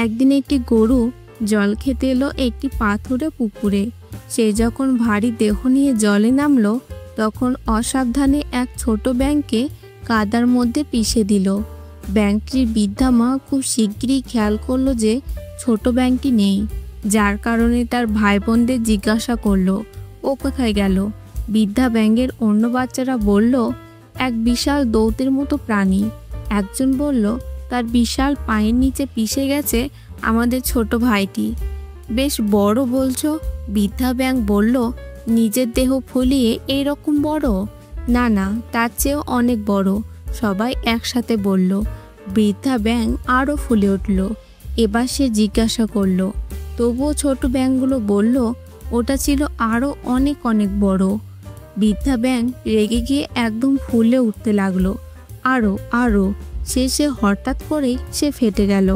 একদিন একটি গরু জল খেতে এলো একটি পাথুরে পুকুরে। সে যখন ভারী দেহ নিয়ে জলে নামলো তখন অসাবধানে এক ছোট ব্যাঙকে কাদার মধ্যে পিষে দিল। ব্যাঙটির বৃদ্ধা মা খুব শিগগিরই খেয়াল করলো যে ছোট ব্যাঙটি নেই, যার কারণে তার ভাই বোনদের জিজ্ঞাসা করলো ও কোথায় গেল। বৃদ্ধা ব্যাঙের অন্য বাচ্চারা বলল এক বিশাল দৌতের মতো প্রাণী। একজন বলল তার বিশাল পায়ের নিচে পিষে গেছে আমাদের ছোট ভাইটি। বেশ বড় বলছো? বৃদ্ধা ব্যাঙ বলল, নিজের দেহ ফুলিয়ে এইরকম বড়? না না, তার চেয়েও অনেক বড়, সবাই একসাথে বলল। বৃদ্ধা ব্যাঙ আরও ফুলে উঠল। এবার সে জিজ্ঞাসা করলো, তবুও ছোট ব্যাঙগুলো বলল ওটা ছিল আরও অনেক অনেক বড়। বৃদ্ধা ব্যাঙ রেগে গিয়ে একদম ফুলে উঠতে লাগলো, আরও আরও। শেষে হঠাৎ করেই সে ফেটে গেল।